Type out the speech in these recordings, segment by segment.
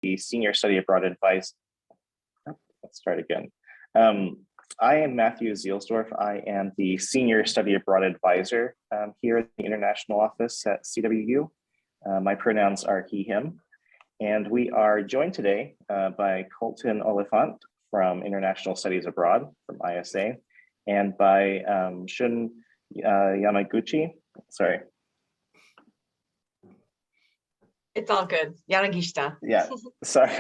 the Senior Study Abroad Advisor. Let's start again. I am Matthew Zielsdorf. I am the Senior Study Abroad Advisor here at the International Office at CWU. My pronouns are he, him. And we are joined today by Colton Oliphant from International Studies Abroad from ISA, and by Shun Yamaguchi. Sorry. It's all good. Yanagishita. Yeah, sorry,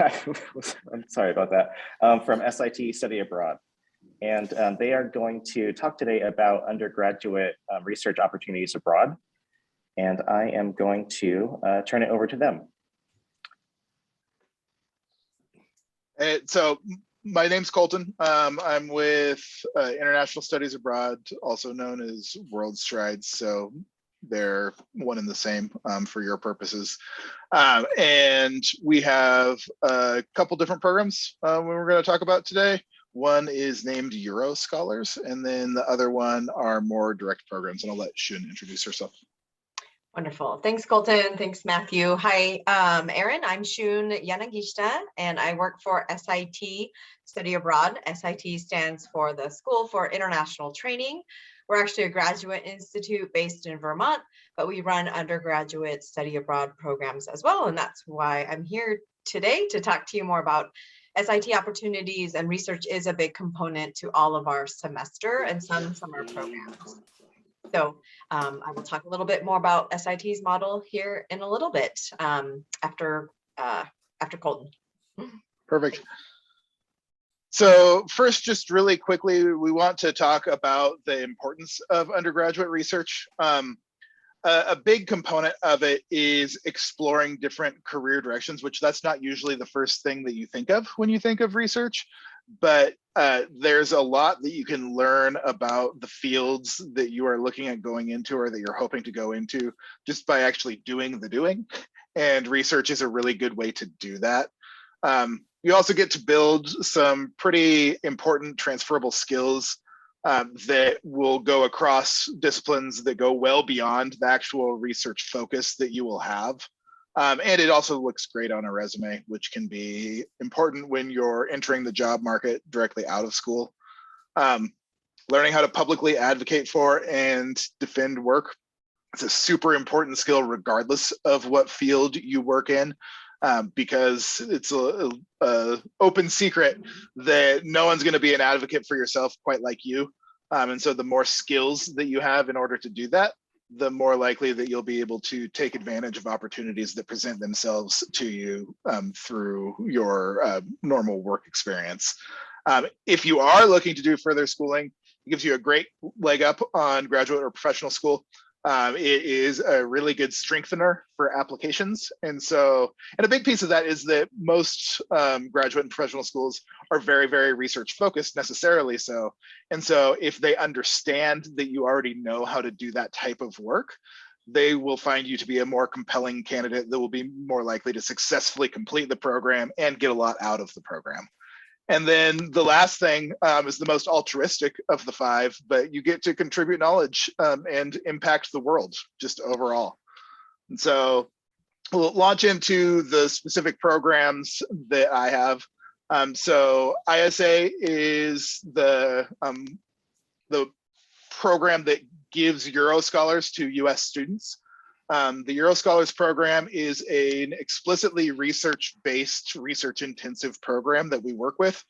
I'm sorry about that. From SIT Study Abroad. And they are going to talk today about undergraduate research opportunities abroad. And I am going to turn it over to them. So my name's Colton. I'm with International Studies Abroad, also known as World Strides. So they're one and the same for your purposes. And we have a couple different programs we're going to talk about today. One is named Euro Scholars, and then the other one are more direct programs. And I'll let Shun introduce herself. Wonderful. Thanks, Colton. Thanks, Matthew. Hi, Erin. I'm Shun Yanagishita, and I work for SIT Study Abroad. SIT stands for the School for International Training. We're actually a graduate institute based in Vermont, but we run undergraduate study abroad programs as well. And that's why I'm here today to talk to you more about SIT opportunities, and research is a big component to all of our semester and some summer programs. So I will talk a little bit more about SIT's model here in a little bit after Colton. Perfect. So first, just really quickly, we want to talk about the importance of undergraduate research. A big component of it is exploring different career directions, which that's not usually the first thing that you think of when you think of research, but there's a lot that you can learn about the fields that you are looking at going into or that you're hoping to go into just by actually doing the doing. And research is a really good way to do that. You also get to build some pretty important transferable skills that will go across disciplines that go well beyond the actual research focus that you will have. And it also looks great on a resume, which can be important when you're entering the job market directly out of school. Learning how to publicly advocate for and defend work. It's a super important skill regardless of what field you work in. Because it's a open secret that no one's going to be an advocate for yourself quite like you. And so the more skills that you have in order to do that, the more likely that you'll be able to take advantage of opportunities that present themselves to you through your normal work experience. If you are looking to do further schooling, it gives you a great leg up on graduate or professional school. It is a really good strengthener for applications. And a big piece of that is that most graduate and professional schools are very, very research focused, necessarily so. And so if they understand that you already know how to do that type of work, they will find you to be a more compelling candidate that will be more likely to successfully complete the program and get a lot out of the program. And then the last thing is the most altruistic of the five, but you get to contribute knowledge and impact the world just overall. And so we'll launch into the specific programs that I have. So ISA is the program that gives Euro Scholars to US students. The Euro Scholars program is an explicitly research-based, research-intensive program that we work with.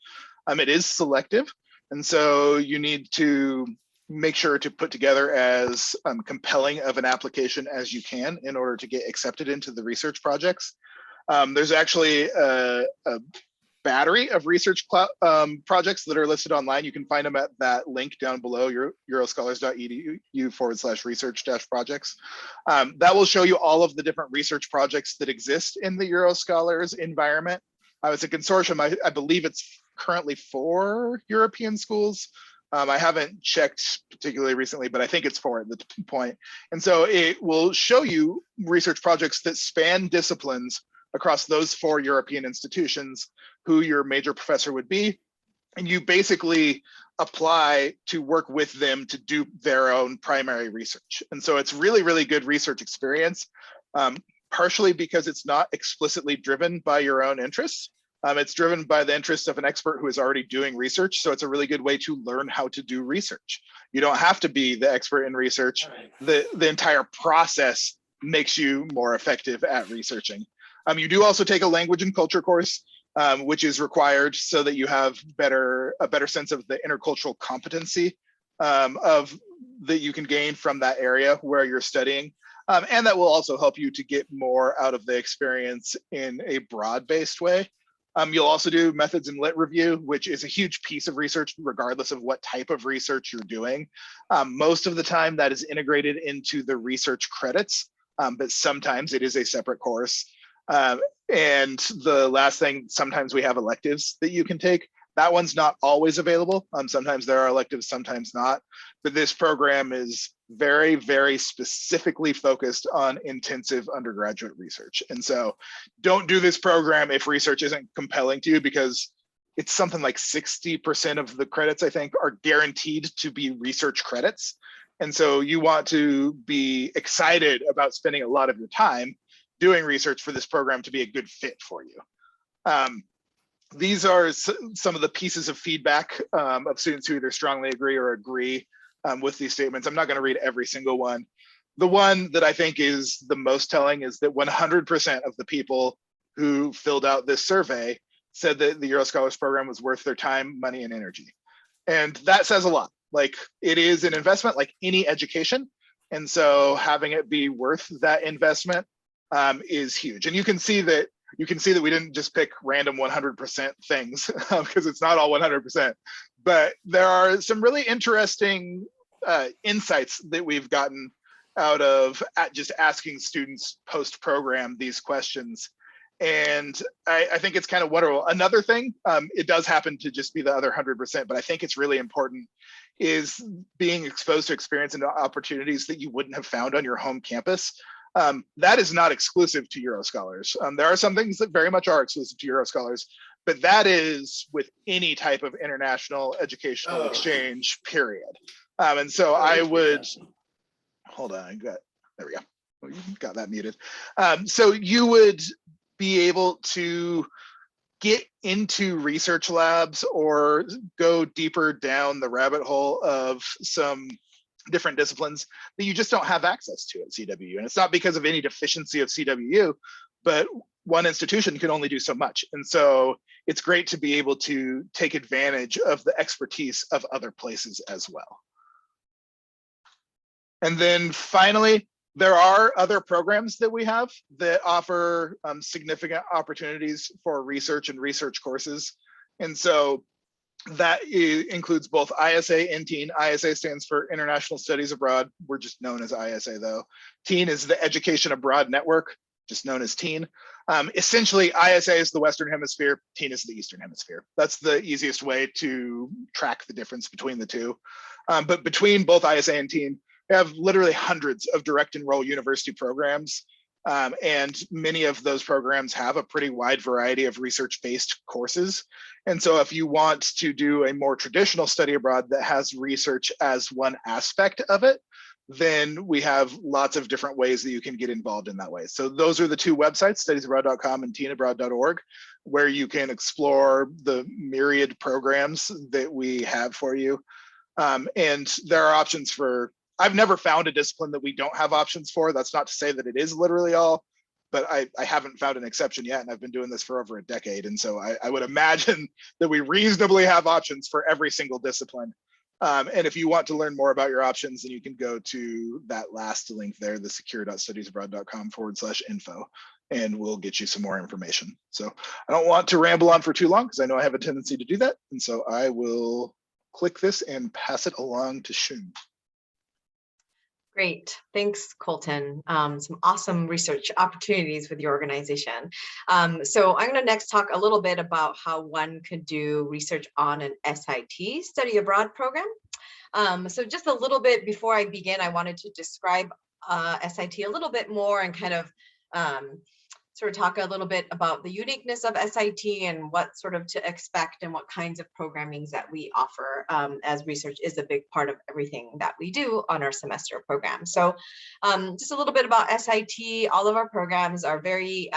It is selective, and so you need to make sure to put together as compelling of an application as you can in order to get accepted into the research projects. There's actually a battery of research projects that are listed online. You can find them at that link down below, euroscholars.edu/research-projects. That will show you all of the different research projects that exist in the Euro Scholars environment. It's a consortium. I believe it's currently 4 European schools. I haven't checked particularly recently, but I think it's 4 at the point. And so it will show you research projects that span disciplines across those 4 European institutions, who your major professor would be, and you basically apply to work with them to do their own primary research. And so it's really, really good research experience. partially because it's not explicitly driven by your own interests. It's driven by the interests of an expert who is already doing research. So it's a really good way to learn how to do research. You don't have to be the expert in research. The entire process makes you more effective at researching. You do also take a language and culture course, which is required so that you have a better sense of the intercultural competency that you can gain from that area where you're studying. And that will also help you to get more out of the experience in a broad-based way. You'll also do methods in lit review, which is a huge piece of research, regardless of what type of research you're doing. Most of the time that is integrated into the research credits, but sometimes it is a separate course. And the last thing, sometimes we have electives that you can take. That one's not always available. Sometimes there are electives, sometimes not. But this program is very, very specifically focused on intensive undergraduate research. And so don't do this program if research isn't compelling to you, because it's something like 60% of the credits, I think, are guaranteed to be research credits. And so you want to be excited about spending a lot of your time doing research for this program to be a good fit for you. These are some of the pieces of feedback of students who either strongly agree or agree with these statements. I'm not going to read every single one. The one that I think is the most telling is that 100% of the people who filled out this survey said that the Euroscholars program was worth their time, money, and energy. And that says a lot. Like, it is an investment like any education. And so having it be worth that investment is huge. And you can see that we didn't just pick random 100% things because it's not all 100%, but there are some really interesting insights that we've gotten out of just asking students post-program these questions. And I think it's kind of wonderful. Another thing, it does happen to just be the other 100%, but I think it's really important, is being exposed to experience and opportunities that you wouldn't have found on your home campus. That is not exclusive to Euroscholars. There are some things that very much are exclusive to Euroscholars, but that is with any type of international educational exchange, period. And so I would, hold on, there we go. Oh, you got that muted. So you would be able to get into research labs or go deeper down the rabbit hole of some different disciplines that you just don't have access to at CWU. And it's not because of any deficiency of CWU, but one institution can only do so much. And so it's great to be able to take advantage of the expertise of other places as well. And then finally, there are other programs that we have that offer significant opportunities for research and research courses. And so that includes both ISA and TEEN. ISA stands for International Studies Abroad. We're just known as ISA though. TEEN is the Education Abroad Network, just known as TEEN. Essentially, ISA is the Western Hemisphere, TEEN is the Eastern Hemisphere. That's the easiest way to track the difference between the two. But between both ISA and TEEN, we have literally hundreds of direct enroll university programs. And many of those programs have a pretty wide variety of research-based courses. And so if you want to do a more traditional study abroad that has research as one aspect of it, then we have lots of different ways that you can get involved in that way. So those are the two websites, studiesabroad.com and teenabroad.org, where you can explore the myriad programs that we have for you. And there are options for, I've never found a discipline that we don't have options for. That's not to say that it is literally all, but I haven't found an exception yet. And I've been doing this for over a decade. And so I would imagine that we reasonably have options for every single discipline. And if you want to learn more about your options, then you can go to that last link there, the secure.studiesabroad.com/info, and we'll get you some more information. So I don't want to ramble on for too long because I know I have a tendency to do that. And so I will click this and pass it along to Shun. Great, thanks, Colton. Some awesome research opportunities with your organization. So I'm going to next talk a little bit about how one could do research on an SIT, study abroad program. So just a little bit before I begin, I wanted to describe SIT a little bit more and kind of sort of talk a little bit about the uniqueness of SIT and what sort of to expect and what kinds of programmings that we offer, as research is a big part of everything that we do on our semester program. So just a little bit about SIT. All of our programs are very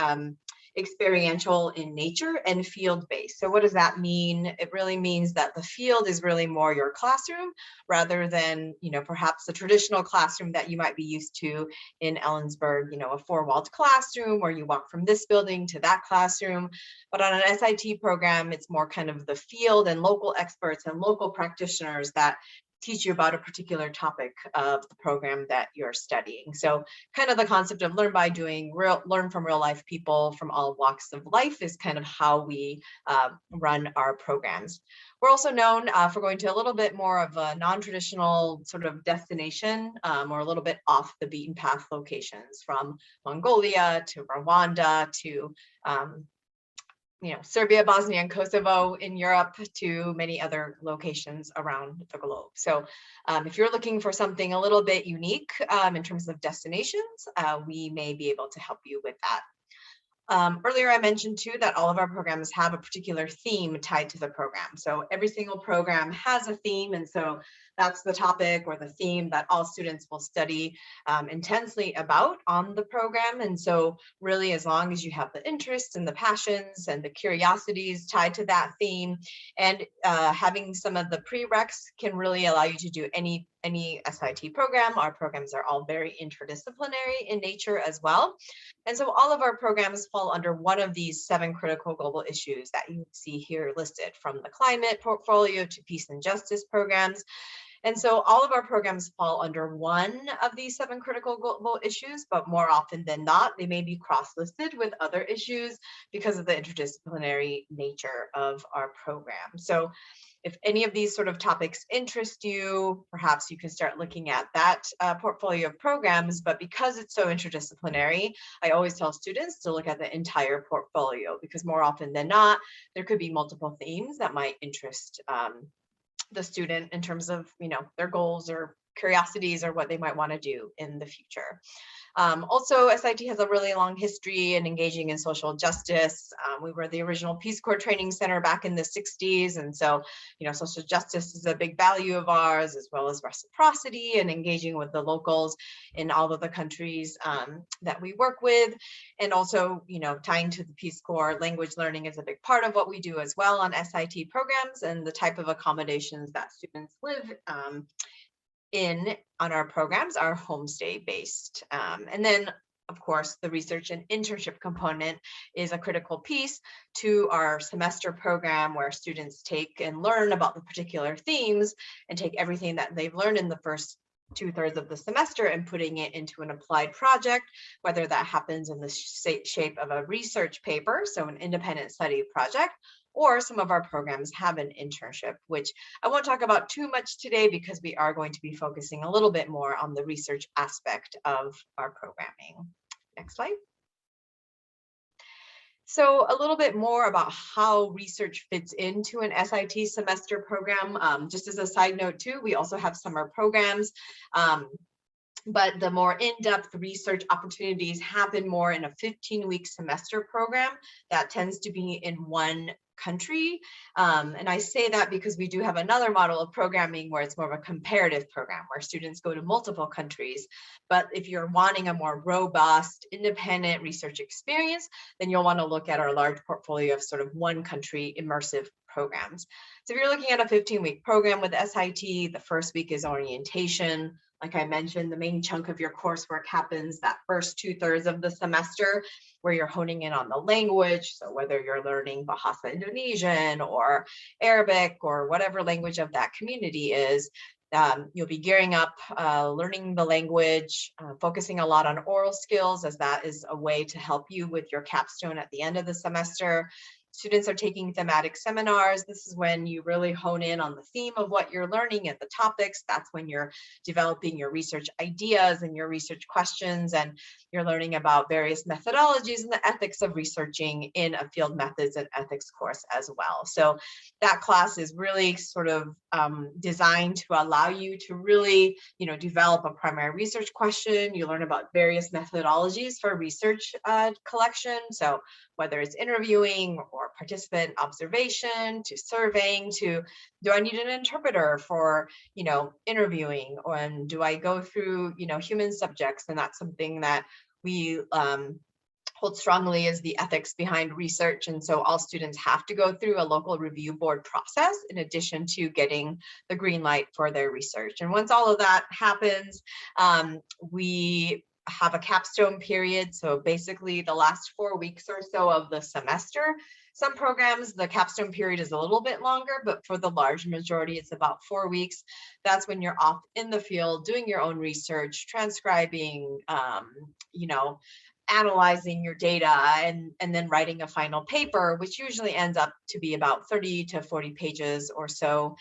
experiential in nature and field-based. So what does that mean? It really means that the field is really more your classroom rather than, perhaps the traditional classroom that you might be used to in Ellensburg, a four-walled classroom where you walk from this building to that classroom. But on an SIT program, it's more kind of the field and local experts and local practitioners that teach you about a particular topic of the program that you're studying. So kind of the concept of learn by doing, learn from real life people from all walks of life is kind of how we run our programs. We're also known for going to a little bit more of a non-traditional sort of destination, or a little bit off the beaten path locations, from Mongolia to Rwanda to Serbia, Bosnia, and Kosovo in Europe to many other locations around the globe. So if you're looking for something a little bit unique in terms of destinations, we may be able to help you with that. Earlier, I mentioned too that all of our programs have a particular theme tied to the program. So every single program has a theme, and so that's the topic or the theme that all students will study intensely about on the program. And so really, as long as you have the interests and the passions and the curiosities tied to that theme, and having some of the prereqs can really allow you to do any SIT program. Our programs are all very interdisciplinary in nature as well. And so all of our programs fall under one of these 7 critical global issues that you see here listed, from the climate portfolio to peace and justice programs. And so all of our programs fall under one of these 7 critical global issues, but more often than not, they may be cross-listed with other issues because of the interdisciplinary nature of our program. So if any of these sort of topics interest you, perhaps you can start looking at that portfolio of programs. But because it's so interdisciplinary, I always tell students to look at the entire portfolio, because more often than not, there could be multiple themes that might interest the student in terms of, their goals or curiosities or what they might want to do in the future. Also, SIT has a really long history in engaging in social justice. We were the original Peace Corps training center back in the 60s. And so, social justice is a big value of ours, as well as reciprocity and engaging with the locals in all of the countries that we work with. And also, tying to the Peace Corps, language learning is a big part of what we do as well on SIT programs, and the type of accommodations that students live on our programs are homestay based. And then, of course, the research and internship component is a critical piece to our semester program, where students take and learn about the particular themes and take everything that they've learned in the first 2/3 of the semester and putting it into an applied project, whether that happens in the shape of a research paper, so an independent study project, or some of our programs have an internship, which I won't talk about too much today because we are going to be focusing a little bit more on the research aspect of our programming. Next slide. So a little bit more about how research fits into an SIT semester program. Just as a side note too, we also have summer programs. But the more in-depth research opportunities happen more in a 15-week semester program that tends to be in one country. And I say that because we do have another model of programming where it's more of a comparative program where students go to multiple countries. But if you're wanting a more robust, independent research experience, then you'll want to look at our large portfolio of sort of one country immersive programs. So if you're looking at a 15-week program with SIT, the first week is orientation. Like I mentioned, the main chunk of your coursework happens that first 2/3 of the semester, where you're honing in on the language. So whether you're learning Bahasa Indonesian or Arabic or whatever language of that community is, you'll be gearing up, learning the language, focusing a lot on oral skills, as that is a way to help you with your capstone at the end of the semester. Students are taking thematic seminars. This is when you really hone in on the theme of what you're learning and the topics. That's when you're developing your research ideas and your research questions, and you're learning about various methodologies and the ethics of researching in a field methods and ethics course as well. So that class is really sort of designed to allow you to really, develop a primary research question. You learn about various methodologies for research collection. So whether it's interviewing or participant observation to surveying to, do I need an interpreter for, interviewing, and do I go through, human subjects? And that's something that we hold strongly is the ethics behind research. And so all students have to go through a local review board process in addition to getting the green light for their research. And once all of that happens, we have a capstone period. So basically the last 4 weeks or so of the semester. Some programs, the capstone period is a little bit longer, but for the large majority, it's about 4 weeks. That's when you're off in the field, doing your own research, transcribing, analyzing your data, and then writing a final paper, which usually ends up to be about 30 to 40 pages or so.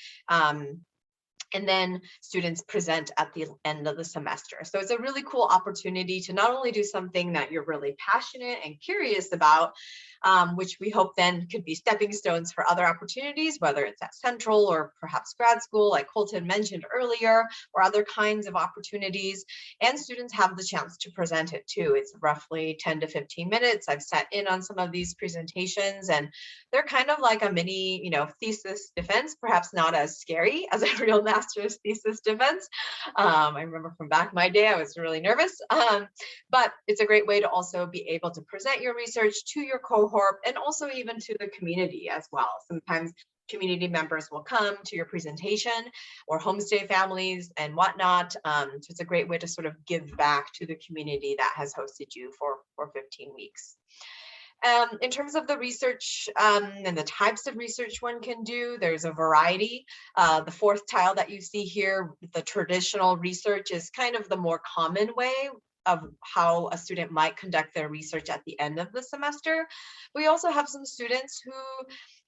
And then students present at the end of the semester. So it's a really cool opportunity to not only do something that you're really passionate and curious about, which we hope then could be stepping stones for other opportunities, whether it's at Central or perhaps grad school, like Colton mentioned earlier, or other kinds of opportunities. And students have the chance to present it too. It's roughly 10 to 15 minutes. I've sat in on some of these presentations, and they're kind of like a mini, thesis defense, perhaps not as scary as a real master's thesis defense. I remember from back in my day, I was really nervous, but it's a great way to also be able to present your research to your cohort and also even to the community as well. Sometimes community members will come to your presentation, or homestay families and whatnot. So it's a great way to sort of give back to the community that has hosted you for 15 weeks. In terms of the research and the types of research one can do, there's a variety. The fourth tile that you see here, the traditional research, is kind of the more common way of how a student might conduct their research at the end of the semester. We also have some students who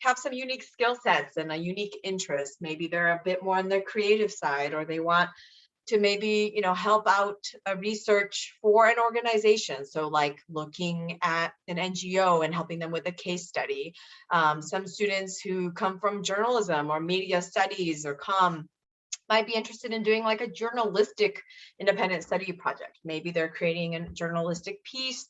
have some unique skill sets and a unique interest. Maybe they're a bit more on the creative side, or they want to maybe, help out a research for an organization. So like looking at an NGO and helping them with a case study. Some students who come from journalism or media studies or comm might be interested in doing like a journalistic independent study project. Maybe they're creating a journalistic piece,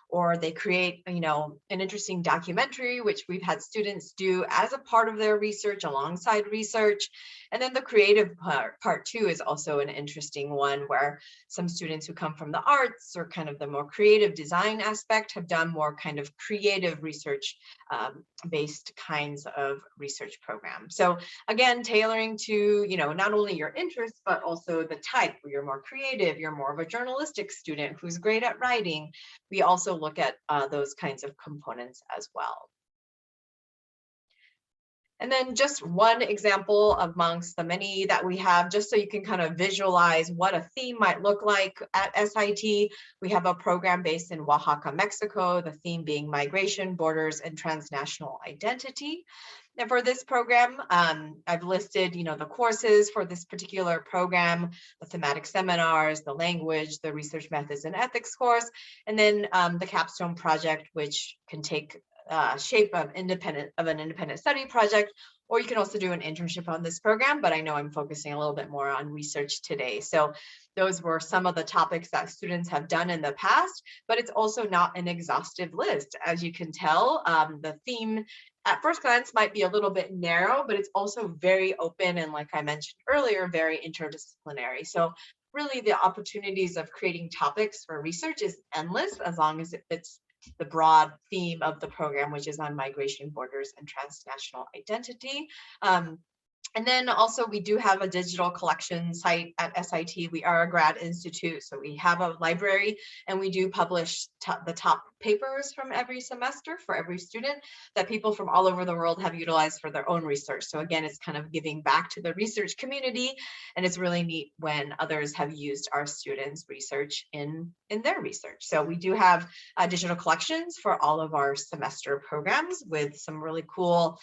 or they create, an interesting documentary, which we've had students do as a part of their research alongside research. And then the creative part too is also an interesting one, where some students who come from the arts or kind of the more creative design aspect have done more kind of creative research based kinds of research programs. So again, tailoring to, not only your interests, but also the type, where you're more creative, you're more of a journalistic student who's great at writing. We also look at those kinds of components as well. And then just one example amongst the many that we have, just so you can kind of visualize what a theme might look like at SIT. We have a program based in Oaxaca, Mexico, the theme being migration, borders, and transnational identity. And for this program, I've listed, the courses for this particular program, the thematic seminars, the language, the research methods and ethics course, and then the capstone project, which can take shape of an independent study project, or you can also do an internship on this program, but I know I'm focusing a little bit more on research today. So those were some of the topics that students have done in the past, but it's also not an exhaustive list. As you can tell, the theme at first glance might be a little bit narrow, but it's also very open, and like I mentioned earlier, very interdisciplinary. So really the opportunities of creating topics for research is endless, as long as it fits the broad theme of the program, which is on migration, borders, and transnational identity. And then also we do have a digital collection site at SIT. We are a grad institute, so we have a library, and we do publish the top papers from every semester for every student that people from all over the world have utilized for their own research. So again, it's kind of giving back to the research community, and it's really neat when others have used our students' research in their research. So we do have digital collections for all of our semester programs with some really cool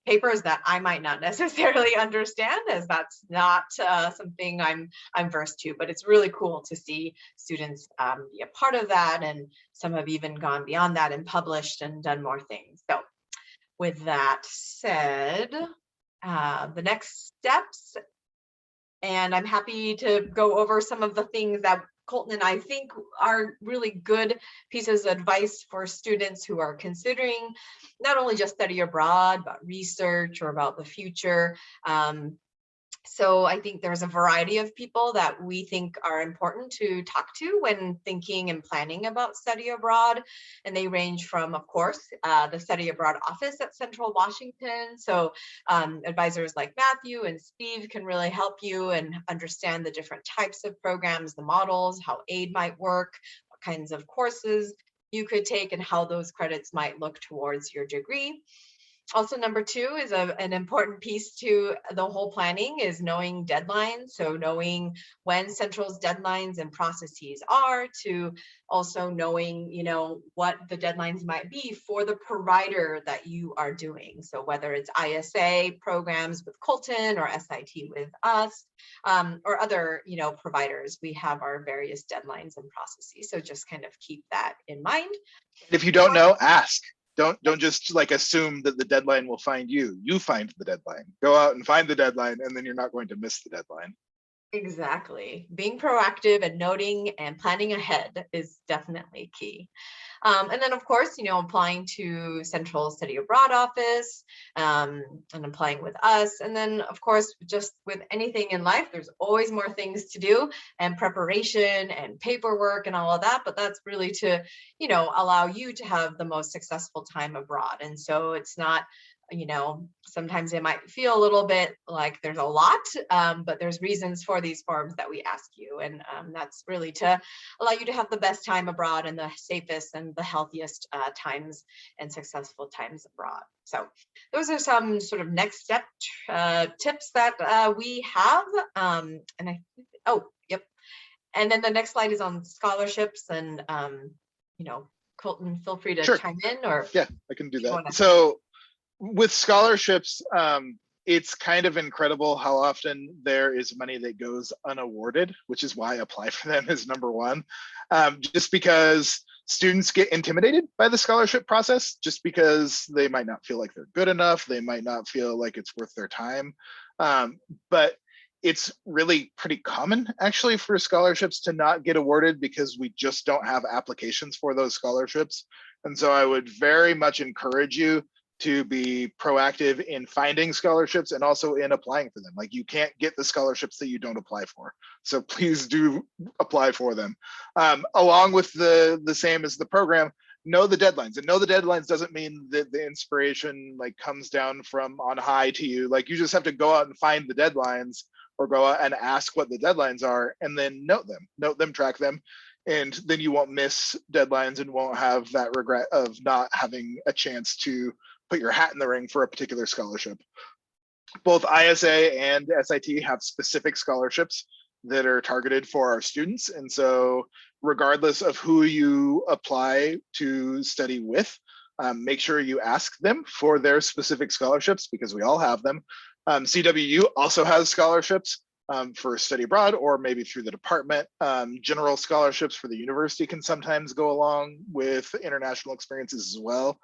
papers that I might not necessarily understand, as that's not something I'm versed to, but it's really cool to see students be a part of that, and some have even gone beyond that and published and done more things. So with that said, the next steps, and I'm happy to go over some of the things that Colton and I think are really good pieces of advice for students who are considering not only just study abroad, but research or about the future. So I think there's a variety of people that we think are important to talk to when thinking and planning about study abroad. And they range from, of course, the study abroad office at Central Washington. So advisors like Matthew and Steve can really help you and understand the different types of programs, the models, how aid might work, what kinds of courses you could take, and how those credits might look towards your degree. Also, number two is an important piece to the whole planning is knowing deadlines. So knowing when Central's deadlines and processes are, to also knowing, what the deadlines might be for the provider that you are doing. So whether it's ISA programs with Colton or SIT with us, or other, providers, we have our various deadlines and processes. So just kind of keep that in mind. If you don't know, ask. Don't just like assume that the deadline will find you. You find the deadline. Go out and find the deadline, and then you're not going to miss the deadline. Exactly. Being proactive and noting and planning ahead is definitely key. And then, of course, applying to Central Study Abroad office, and applying with us. And then, of course, just with anything in life, there's always more things to do, and preparation and paperwork and all of that. But that's really to, allow you to have the most successful time abroad. And so it's not, sometimes it might feel a little bit like there's a lot, but there's reasons for these forms that we ask you. And that's really to allow you to have the best time abroad and the safest and the healthiest times and successful times abroad. So those are some sort of next step tips that we have. Yep. And then the next slide is on scholarships, and, Colton, feel free to chime in, or. Yeah, I can do that. So with scholarships, it's kind of incredible how often there is money that goes unawarded, which is why apply for them is number one. Just because students get intimidated by the scholarship process, just because they might not feel like they're good enough, they might not feel like it's worth their time. But it's really pretty common actually for scholarships to not get awarded because we just don't have applications for those scholarships. And so I would very much encourage you to be proactive in finding scholarships and also in applying for them. Like, you can't get the scholarships that you don't apply for. So please do apply for them. Along with the same as the program, know the deadlines. And know the deadlines doesn't mean that the inspiration comes down from on high to you. You just have to go out and find the deadlines, or go out and ask what the deadlines are, and then note them, track them. And then you won't miss deadlines and won't have that regret of not having a chance to put your hat in the ring for a particular scholarship. Both ISA and SIT have specific scholarships that are targeted for our students. And so regardless of who you apply to study with, make sure you ask them for their specific scholarships, because we all have them. CWU also has scholarships for study abroad, or maybe through the department. General scholarships for the university can sometimes go along with international experiences as well.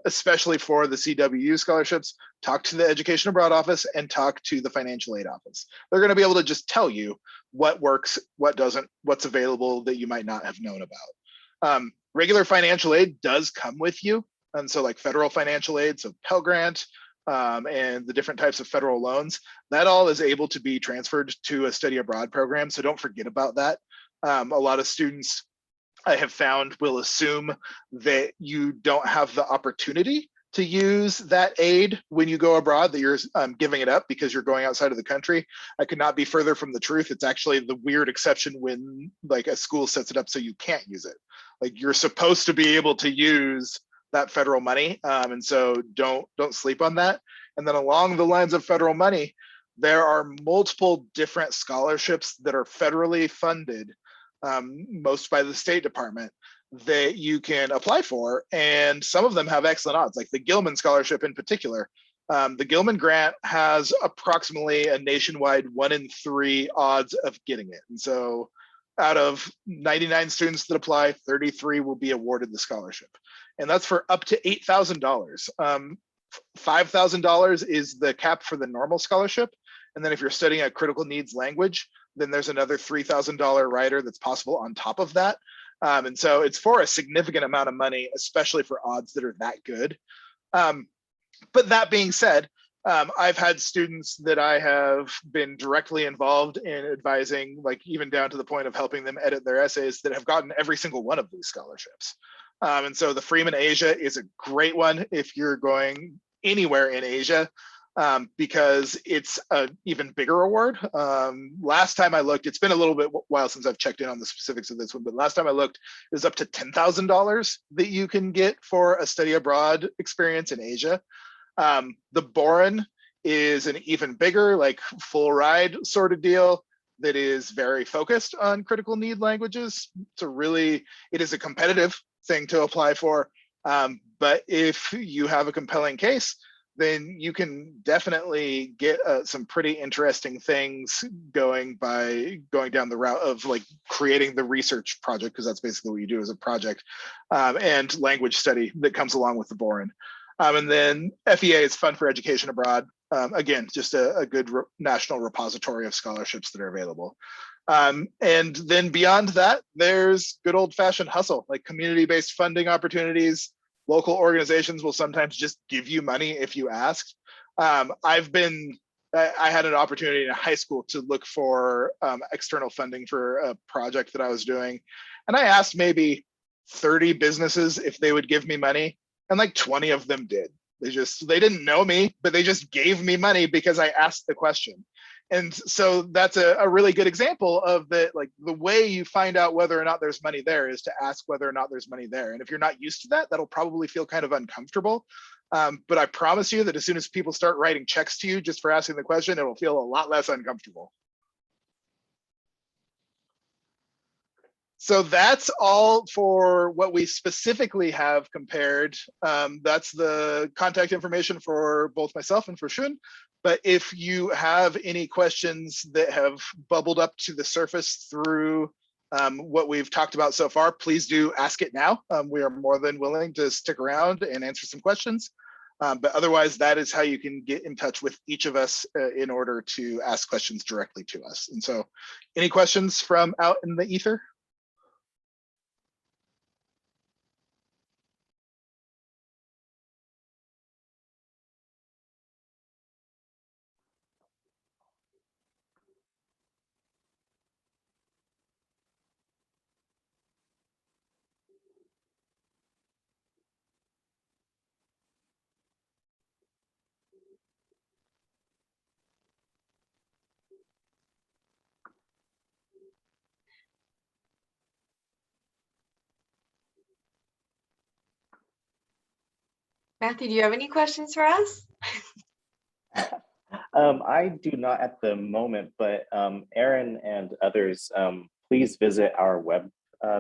Especially for the CWU scholarships, talk to the Education Abroad office and talk to the financial aid office. They're going to be able to just tell you what works, what doesn't, what's available that you might not have known about. Regular financial aid does come with you. And so federal financial aid, so Pell Grant, and the different types of federal loans, that all is able to be transferred to a study abroad program. So don't forget about that. A lot of students I have found will assume that you don't have the opportunity to use that aid when you go abroad, that you're giving it up because you're going outside of the country. I could not be further from the truth. It's actually the weird exception when like a school sets it up so you can't use it. Like you're supposed to be able to use that federal money, and so don't sleep on that. And then along the lines of federal money, there are multiple different scholarships that are federally funded, most by the State Department, that you can apply for, and some of them have excellent odds, like the Gilman Scholarship in particular. The Gilman grant has approximately a nationwide 1 in 3 odds of getting it. And so out of 99 students that apply, 33 will be awarded the scholarship. And that's for up to $8,000. $5,000 is the cap for the normal scholarship. And then if you're studying a critical needs language, then there's another $3,000 rider that's possible on top of that. And so it's for a significant amount of money, especially for odds that are that good. But that being said, I've had students that I have been directly involved in advising, like even down to the point of helping them edit their essays, that have gotten every single one of these scholarships. And so the Freeman Asia is a great one if you're going anywhere in Asia, because it's an even bigger award. Last time I looked, it's been a little bit while since I've checked in on the specifics of this one, but last time I looked, it was up to $10,000 that you can get for a study abroad experience in Asia. The Boren is an even bigger, like full ride sort of deal that is very focused on critical need languages. It is a competitive thing to apply for. But if you have a compelling case, then you can definitely get some pretty interesting things going by going down the route of like creating the research project, because that's basically what you do as a project, and language study that comes along with the Boren. And then FEA is Fund for Education Abroad. Again, just a good national repository of scholarships that are available. And then beyond that, there's good old fashioned hustle, like community-based funding opportunities. Local organizations will sometimes just give you money if you ask. I had an opportunity in high school to look for external funding for a project that I was doing. And I asked maybe 30 businesses if they would give me money, and like 20 of them did. They didn't know me, but they just gave me money because I asked the question. And so that's a really good example of the way you find out whether or not there's money there is to ask whether or not there's money there. And if you're not used to that, that'll probably feel kind of uncomfortable. But I promise you that as soon as people start writing checks to you just for asking the question, it'll feel a lot less uncomfortable. So that's all for what we specifically have compared. That's the contact information for both myself and for Shun. But if you have any questions that have bubbled up to the surface through what we've talked about so far, please do ask it now. We are more than willing to stick around and answer some questions. But otherwise, that is how you can get in touch with each of us in order to ask questions directly to us. And so any questions from out in the ether? Matthew, do you have any questions for us? I do not at the moment, but Aaron and others, please visit our web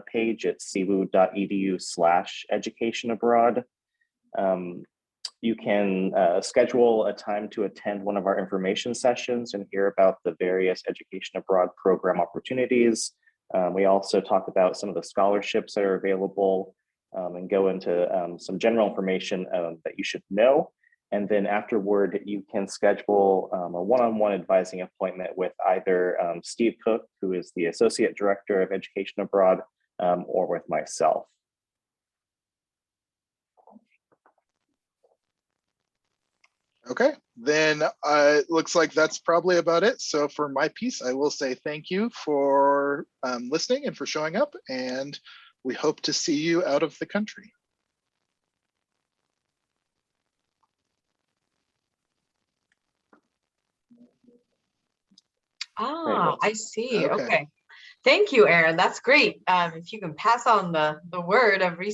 page at cebu.edu/education abroad. You can schedule a time to attend one of our information sessions and hear about the various education abroad program opportunities. We also talk about some of the scholarships that are available and go into some general information that you should know. And then afterward, you can schedule a one-on-one advising appointment with either Steve Cook, who is the Associate Director of Education Abroad, or with myself. Okay, then it looks like that's probably about it. So for my piece, I will say thank you for listening and for showing up, and we hope to see you out of the country. Ah, I see. Okay. Okay. Thank you, Erin. That's great. If you can pass on the word of research